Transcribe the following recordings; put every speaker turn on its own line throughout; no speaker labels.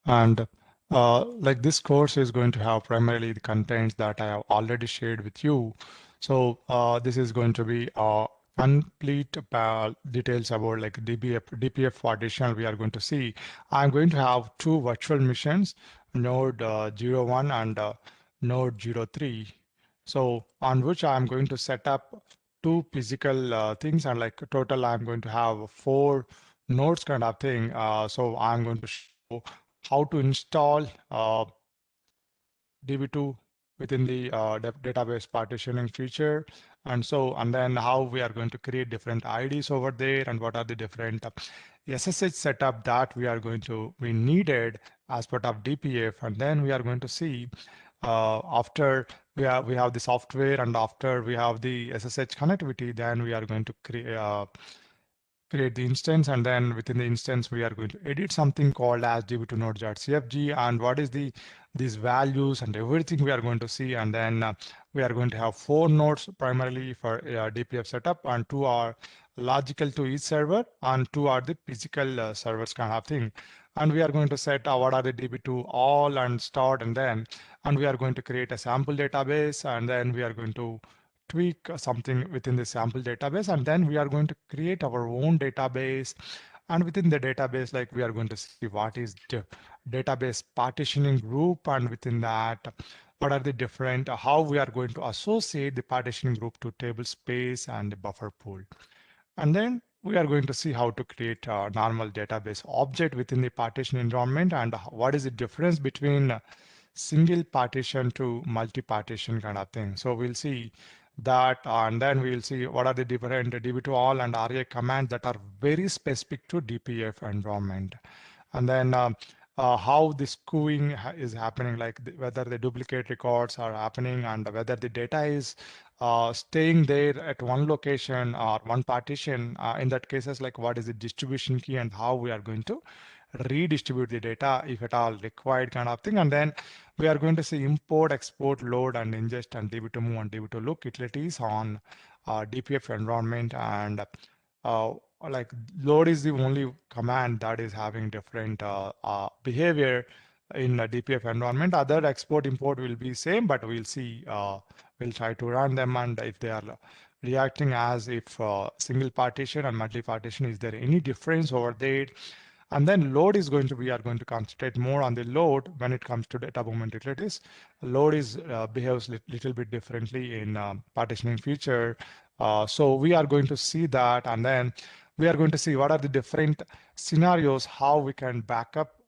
And like this course is going to have primarily the contents that I have already shared with you. So this is going to be complete details about like Dpf partition we are going to see. I'm going to have two virtual machines, node 01 and node 03. So on which I'm going to set up two physical things, and like total I'm going to have four nodes kind of thing. So I'm going to show how to install Db2 within the database partitioning feature, and then how we are going to create different IDs over there, and what are the different SSH setup that we needed as part of DPF, and then we are going to see after we have the software and after we have the SSH connectivity, then we are going to create the instance, and then within the instance we are going to edit something called as db2 node.cfg, and what is these values and everything we are going to see. And then we are going to have four nodes primarily for DPF setup, and two are logical to each server and two are the physical servers kind of thing. And we are going to set what are the db2 all and start, and we are going to create a sample database, and then we are going to tweak something within the sample database, and then we are going to create our own database. And within the database, like we are going to see what is the database partitioning group, and within that what are the different how we are going to associate the partitioning group to table space and the buffer pool. And then we are going to see how to create a normal database object within the partition environment, and what is the difference between single partition to multi-partition kind of thing. So we'll see that, and then we'll see what are the different db2 all and RA commands that are very specific to DPF environment. And then how this queuing is happening, like whether the duplicate records are happening and whether the data is staying there at one location or one partition. In that cases, like what is the distribution key and how we are going to redistribute the data if at all required kind of thing. And then we are going to see import, export, load, and ingest, and db2 move and db2 look utilities on DPF environment. And like load is the only command that is having different behavior in a DPF environment. Other export import will be same, but we'll see, we'll try to run them, and if they are reacting as if single partition and multi partition, is there any difference over there. And then load is going to, we are going to concentrate more on the load when it comes to data movement utilities. Load is behaves little bit differently in partitioning feature. So we are going to see that, and then we are going to see what are the different scenarios, how we can back up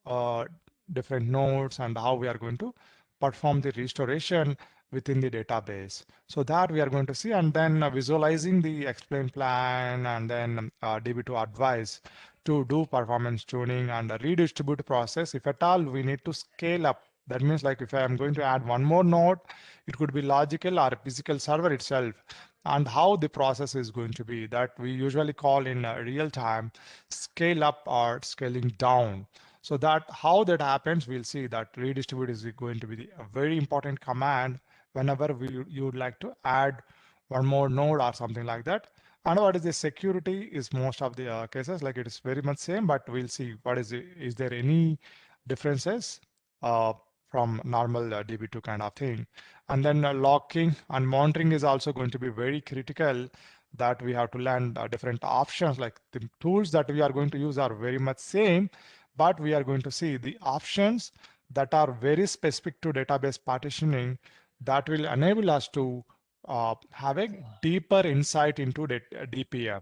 different nodes, and how we are going to perform the restoration within the database. So that we are going to see, and then visualizing the explain plan, and then db2 advice to do performance tuning and a redistribute process. If at all we need to scale up, that means like if I am going to add one more node, it could be logical or physical server itself, and how the process is going to be, that we usually call in real time scale up or scaling down. So that how that happens, we'll see that redistribute is going to be a very important command whenever you would like to add one more node or something like that. And what is the security is most of the cases like it is very much same, but we'll see what is there any differences uh, from normal DB2 kind of thing. And then locking and monitoring is also going to be very critical, that we have to learn different options. Like the tools that we are going to use are very much same, but we are going to see the options that are very specific to database partitioning that will enable us to have a deeper insight into DPF.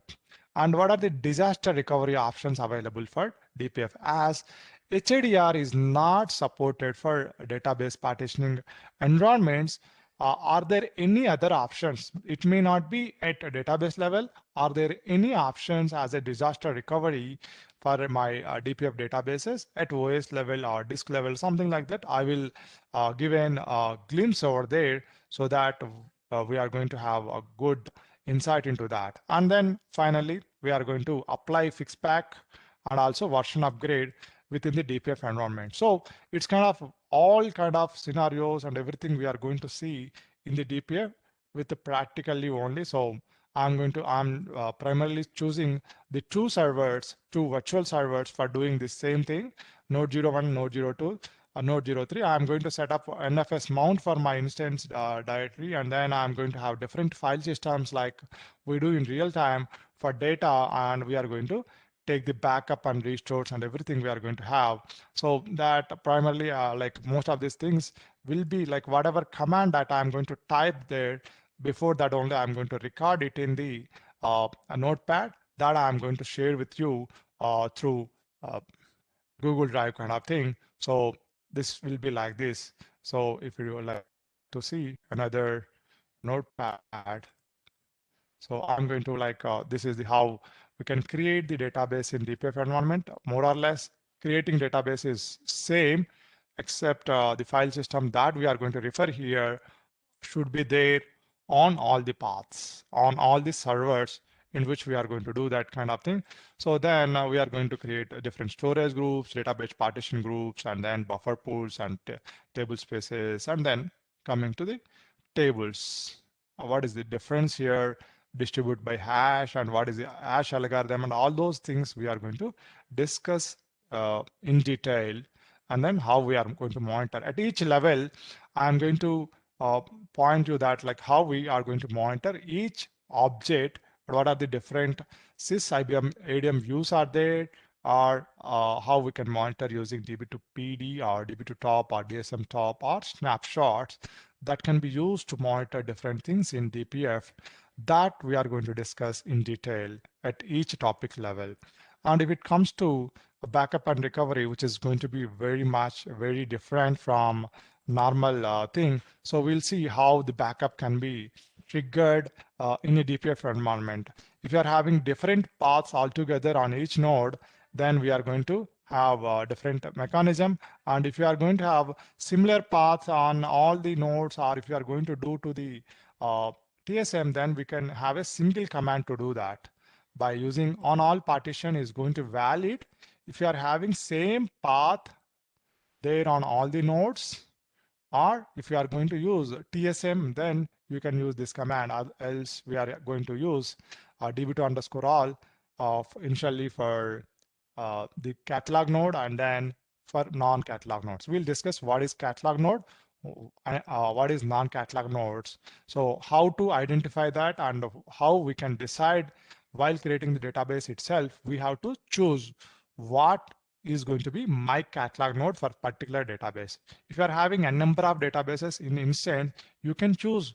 And what are the disaster recovery options available for DPF, as HADR is not supported for database partitioning environments. Are there any other options? It may not be at a database level. Are there any options as a disaster recovery for my DPF databases at OS level or disk level, something like that? I will give a glimpse over there, so that we are going to have a good insight into that. And then finally, we are going to apply fixpack and also version upgrade within the DPF environment. So it's kind of all kind of scenarios and everything we are going to see in the DPF with the practically only. So I'm primarily choosing the two servers, two virtual servers for doing the same thing. node 01, node 02, node 03. I'm going to set up NFS mount for my instance directory, and then I'm going to have different file systems like we do in real time for data, and we are going to take the backup and restores and everything we are going to have. So that primarily like most of these things will be like whatever command that I'm going to type there, before that only I'm going to record it in the a notepad that I'm going to share with you through uh, Google Drive kind of thing. So this will be like this. So if you would like to see another notepad, so I'm going to like, this is the how we can create the database in Dpf environment. More or less, creating database is same, except the file system that we are going to refer here should be there on all the paths, on all the servers in which we are going to do that kind of thing. So then we are going to create different storage groups, database partition groups, and then buffer pools and table spaces, and then coming to the tables. What is the difference here? Distribute by hash, and what is the hash algorithm, and all those things we are going to discuss in detail, and then how we are going to monitor. At each level, I'm going to uh, point you that like how we are going to monitor each object, what are the different sys IBM ADM views are there, or how we can monitor using DB2 PD or DB2 top or DSM top or snapshots that can be used to monitor different things in DPF, that we are going to discuss in detail at each topic level. And if it comes to backup and recovery, which is going to be very different from normal thing. So we'll see how the backup can be triggered in a DPF environment. If you are having different paths altogether on each node, then we are going to have a different mechanism. And if you are going to have similar paths on all the nodes, or if you are going to do to the TSM, then we can have a single command to do that. By using on all partition is going to valid if you are having same path there on all the nodes, or if you are going to use TSM, then you can use this command. Else we are going to use db2 underscore all of initially for the catalog node, and then for non-catalog nodes. We'll discuss what is catalog node, what is non-catalog nodes. So how to identify that, and how we can decide while creating the database itself, we have to choose what is going to be my catalog node for particular database. If you are having a number of databases in instance, you can choose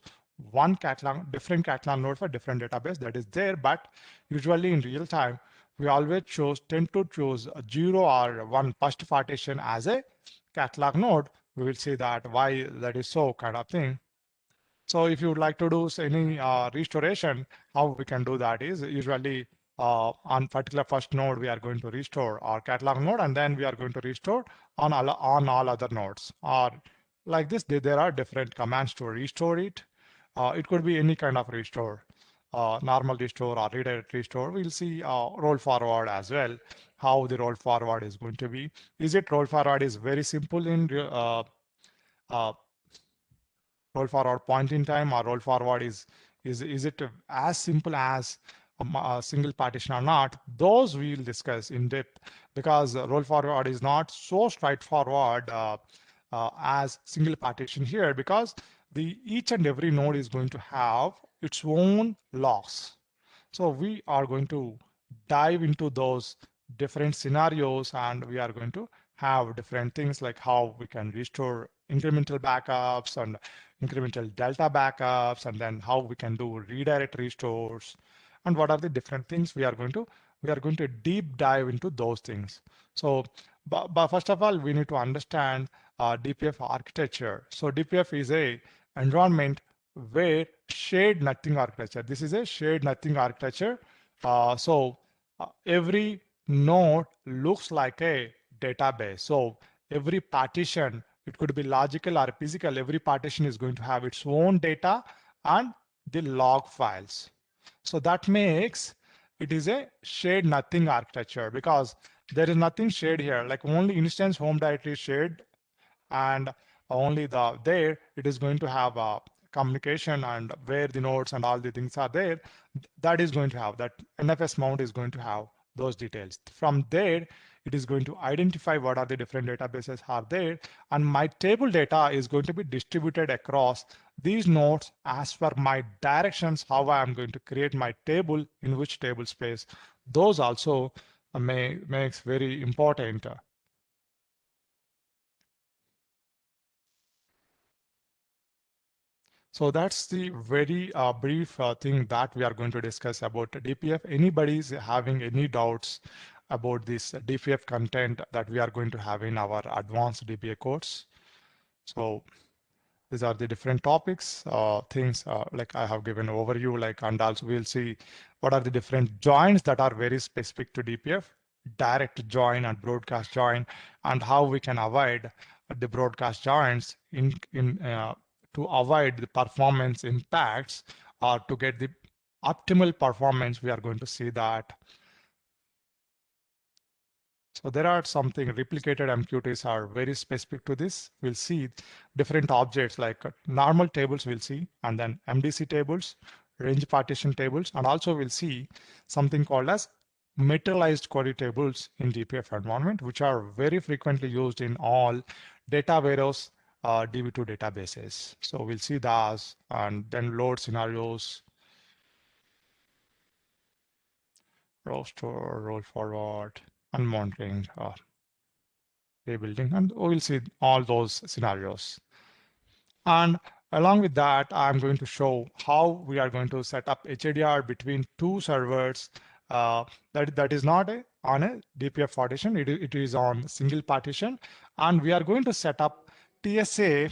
one catalog, different catalog node for different database that is there. But usually in real time, we always tend to choose a 0 or 1 first partition as a catalog node. We will see that why that is so kind of thing. So if you would like to do any restoration, how we can do that is usually on particular first node, we are going to restore our catalog node, and then we are going to restore on all other nodes. Or like this, there are different commands to restore it. It could be any kind of restore, normal restore or redirect restore. We'll see roll forward as well, how the roll forward is going to be. Is it roll forward is very simple in uh, roll forward point in time, or roll forward is it as simple as a single partition or not? Those we will discuss in depth, because roll forward is not so straightforward as single partition here, because the each and every node is going to have its own logs. So we are going to dive into those different scenarios, and we are going to have different things like how we can restore incremental backups and incremental delta backups, and then how we can do redirect restores, and what are the different things we are going to deep dive into those things. So but first of all, we need to understand Dpf architecture. So Dpf is a environment where shared nothing architecture. This is a shared nothing architecture. Every node looks like a database. So every partition, it could be logical or physical, every partition is going to have its own data and the log files. So that makes it is a shared nothing architecture, because there is nothing shared here, like only instance home directory is shared, and only there it is going to have a communication, and where the nodes and all the things are there, that is going to have that NFS mount is going to have those details. From there, It is going to identify what are the different databases are there, and my table data is going to be distributed across these nodes as per my directions, how I am going to create my table, in which table space. Those also makes very important. So that's the very brief thing that we are going to discuss about DPF. Anybody is having any doubts about this DPF content that we are going to have in our advanced DBA course? So these are the different topics, things like I have given overview, like, and also we'll see what are the different joins that are very specific to DPF, direct join and broadcast join, and how we can avoid the broadcast joins in to avoid the performance impacts or to get the optimal performance. We are going to see that. So there are something replicated MQTs are very specific to this. We'll see different objects like normal tables we'll see, and then MDC tables, range partition tables, and also we'll see something called as materialized query tables in DPF environment, which are very frequently used in all data warehouse DB2 databases. So we'll see those, and then load scenarios, row store, roll forward, and monitoring. Rebuilding, and we'll see all those scenarios. And along with that, I'm going to show how we are going to set up HADR between two servers. That is not on a DPF partition, it is on single partition, and we are going to set up TSA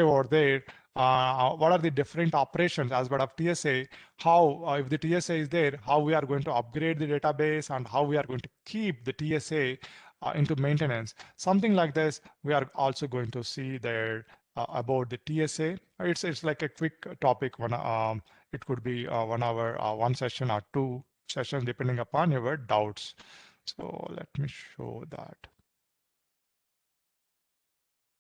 over there. What are the different operations as part of TSA? How, if the TSA is there, how we are going to upgrade the database and how we are going to keep the TSA into maintenance. Something like this, we are also going to see there about the TSA. It's like a quick topic. It could be 1 hour, one session or two sessions, depending upon your doubts. So let me show that.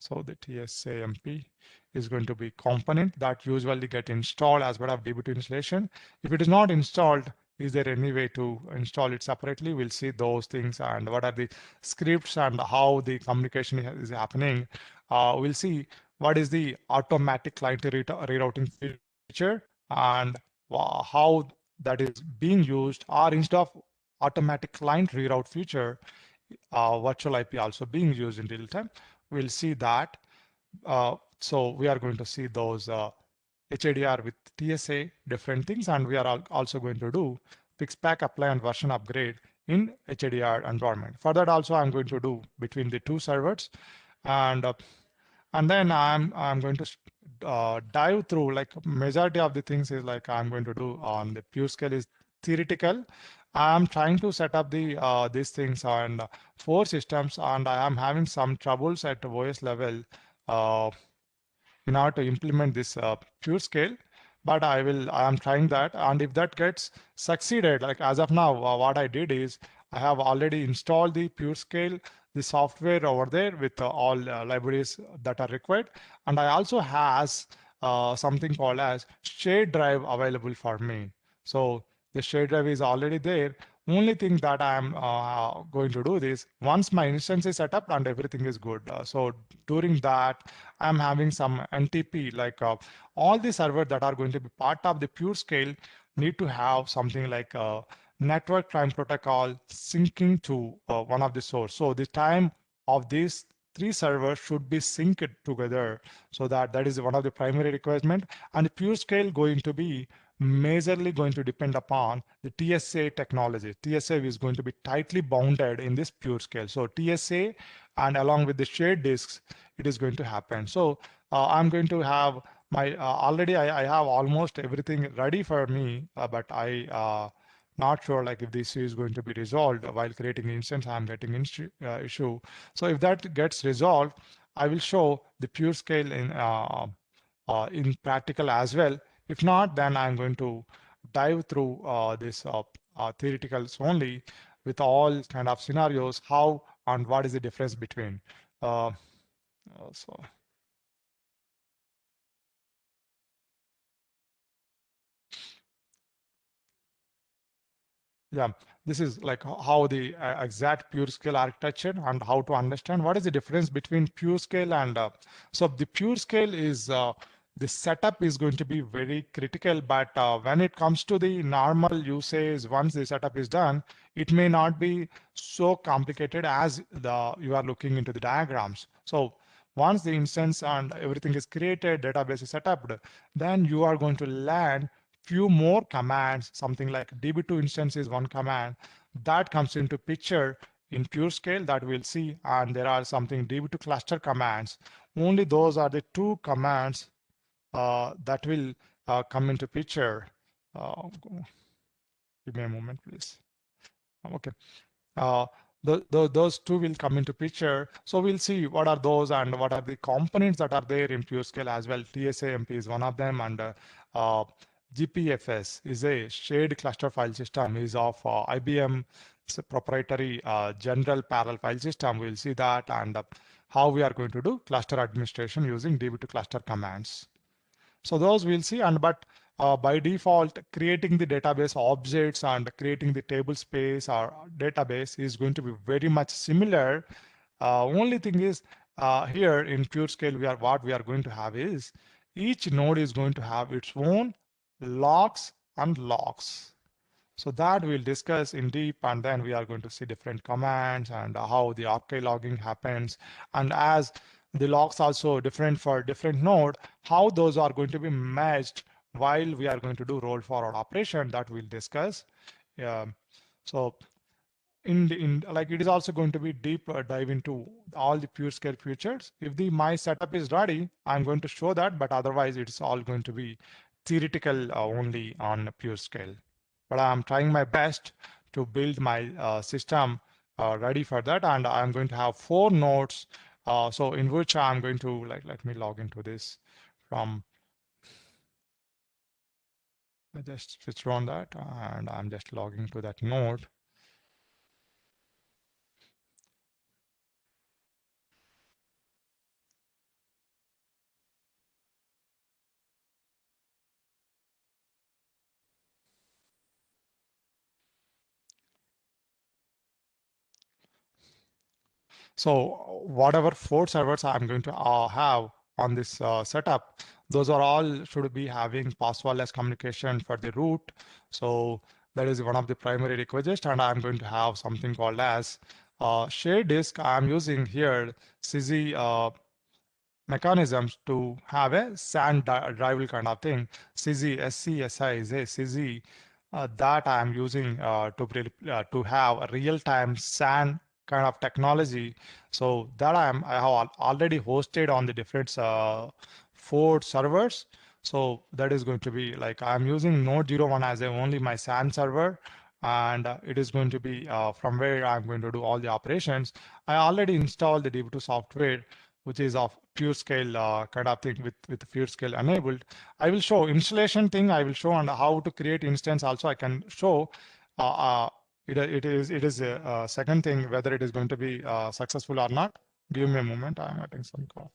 So the TSAMP is going to be component that usually get installed as part of Db2 installation. If it is not installed, is there any way to install it separately? We'll see those things and what are the scripts and how the communication is happening. We'll see what is the automatic client rerouting feature and how that is being used, or instead of automatic client reroute feature, virtual IP also being used in real time. We'll see that. So we are going to see those HADR with TSA, different things, and we are also going to do fix pack, apply, and version upgrade in HADR environment. For that also, I'm going to do between the two servers, and then I'm going to dive through, like, majority of the things is like I'm going to do on the pure scale is theoretical. I'm trying to set up the these things on 4 systems, and I am having some troubles at the OS level in order to implement this pure scale. But I am trying that, and if that gets succeeded, like as of now, what I did is I have already installed the pure scale, the software over there with all libraries that are required, and I also has something called as shared drive available for me. So the shared drive is already there. Only thing that I'm going to do this once my instance is set up and everything is good. So during that, I'm having some NTP, like all the servers that are going to be part of the pure scale need to have something like network time protocol syncing to one of the source. So the time of these 3 servers should be synced together. So that is one of the primary requirement. And the pure scale going to be majorly going to depend upon the TSA technology. TSA is going to be tightly bounded in this pure scale. So TSA and along with the shared disks, it is going to happen. So I'm going to have my already I have almost everything ready for me, but I not sure like if this is going to be resolved while creating instance. I'm getting issue. So if that gets resolved, I will show the pure scale in practical as well. If not, then I'm going to dive through this theoreticals only with all kind of scenarios, how and what is the difference between. Uh, so yeah, this is like how the exact pure scale architecture and how to understand what is the difference between pure scale and so the pure scale is the setup is going to be very critical, but when it comes to the normal usage, once the setup is done, it may not be so complicated as the you are looking into the diagrams. So once the instance and everything is created, database is set up, then you are going to learn few more commands, something like db2 instance is one command that comes into picture in pure scale that we'll see, and there are something db2 cluster commands. Only those are the two commands that will come into picture. Uh, Give me a moment, please. Okay. Uh, those two will come into picture. So we'll see what are those and what are the components that are there in PureScale as well. TSAMP is one of them, and uh, GPFS is a shared cluster file system, is of IBM. It's a proprietary general parallel file system. We'll see that and how we are going to do cluster administration using db2 cluster commands. So those we'll see, and but by default, creating the database objects and creating the table space or database is going to be very much similar. Only thing is here in PureScale, what we are going to have is each node is going to have its own logs and logs. So that we'll discuss in deep, and then we are going to see different commands and how the archive logging happens. And as the logs also different for different node, how those are going to be matched while we are going to do roll forward operation that we'll discuss. So in like it is also going to be deep dive into all the pure scale features. If the my setup is ready, I'm going to show that, but otherwise it's all going to be theoretical only on pure scale. But I'm trying my best to build my system ready for that, and I'm going to have 4 nodes. So in which I'm going to let me log into this from. I just switch on that, and I'm just logging to that node. So whatever 4 servers I'm going to have on this setup, those are all should be having passwordless communication for the root. So that is one of the primary requisites, and I'm going to have something called as shared disk. I'm using here CZ mechanisms to have a SAN driver kind of thing. CZ, SCSI is a CZ that I am using to have a real-time SAN kind of technology. So that I have already hosted on the different 4 servers. So that is going to be like I'm using Node 01 as a only my SAN server, and it is going to be from where I'm going to do all the operations. I already installed the Db2 software, which is of pure scale kind of thing with pure scale enabled. I will show installation thing. I will show and how to create instance. Also, I can show. Uh, uh, it is a second thing whether it is going to be successful or not. Give me a moment. I'm getting some call.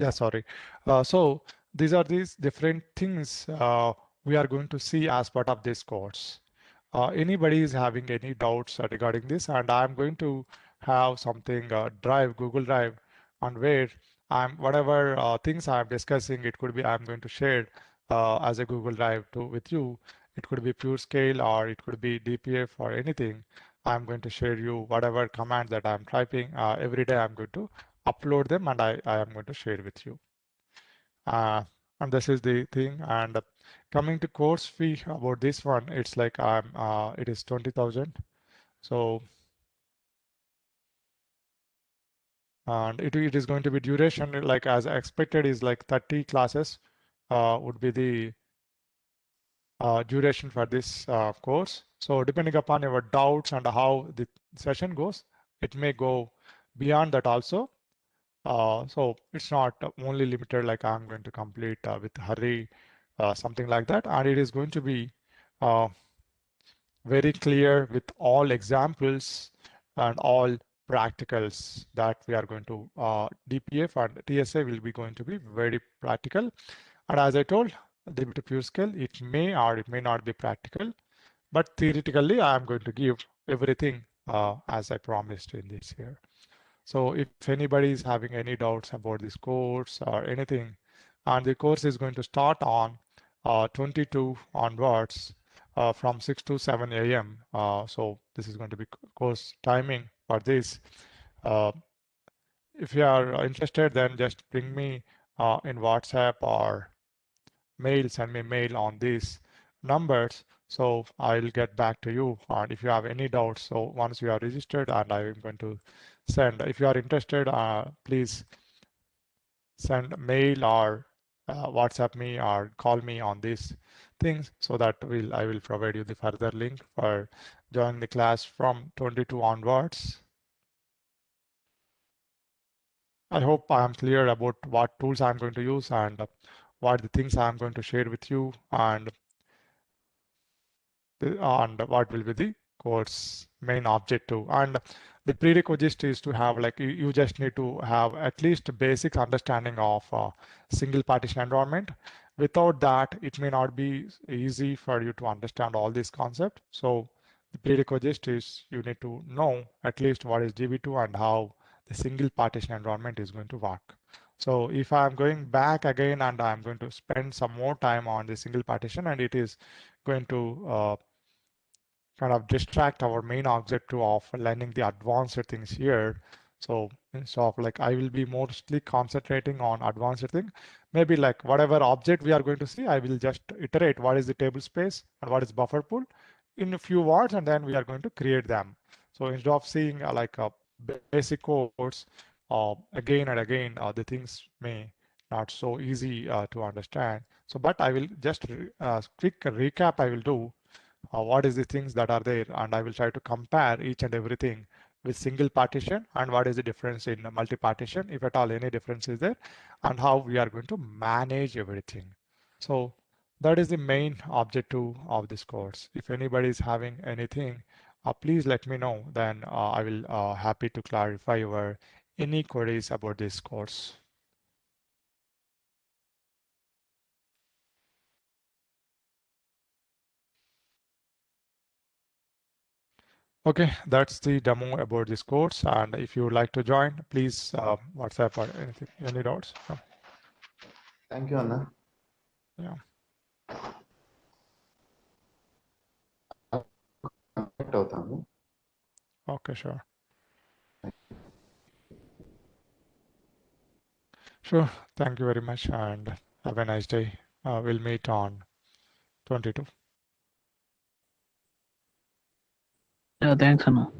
Yeah, sorry. So these are these different things we are going to see as part of this course. Anybody is having any doubts regarding this, and I'm going to have something Google Drive, on where I'm whatever things I'm discussing, it could be I'm going to share as a Google Drive to with you. It could be pure scale or it could be DPF or anything. I'm going to share you whatever command that I'm typing. Every day I'm going to upload them and I am going to share with you. Uh, and this is the thing. And coming to course fee about this one, it's like it is 20,000. So and it is going to be duration like as expected is like 30 classes would be the duration for this course. So depending upon your doubts and how the session goes, it may go beyond that also. So it's not only limited like I'm going to complete with hurry, something like that. And it is going to be uh, very clear with all examples and all practicals that we are going to DPF and TSA will be going to be very practical. And as I told, Db2 pure scale, it may or it may not be practical, but theoretically I am going to give everything as I promised in this here. So if anybody is having any doubts about this course or anything, and the course is going to start on 22 onwards from 6 to 7 a.m. So this is going to be course timing for this. Uh, if you are interested, then just ping me in WhatsApp or mail, send me mail on these numbers. So I'll get back to you. And if you have any doubts, so once you are registered and I'm going to send, if you are interested, please send mail or WhatsApp me or call me on these things so that I will provide you the further link for joining the class from 22 onwards. I hope I am clear about what tools I'm going to use and what the things I'm going to share with you and what will be the course main objective. And the prerequisite is to have like you just need to have at least basic understanding of single partition environment. Without that, it may not be easy for you to understand all these concepts. So the prerequisite is you need to know at least what is Db2 and how the single partition environment is going to work. So if I'm going back again and I'm going to spend some more time on the single partition and it is going to kind of distract our main objective of learning the advanced things here. So instead of like I will be mostly concentrating on advanced thing, maybe like whatever object we are going to see, I will just iterate what is the table space and what is buffer pool in a few words, and then we are going to create them. So instead of seeing like a basic course again and again, the things may not so easy to understand. So, but I will just quick recap I will do what is the things that are there, and I will try to compare each and everything with single partition and what is the difference in multi-partition, if at all any difference is there, and how we are going to manage everything. So that is the main objective of this course. If anybody is having anything, please let me know, then I will happy to clarify your any queries about this course. Okay, that's the demo about this course. And if you would like to join, please WhatsApp or anything, any doubts.
Thank you, Anna.
Yeah.
Connect అవుతాను.
Okay, sure. Sure. Thank you very much and have a nice day. We'll meet on 22.
Yeah, thanks, Anna.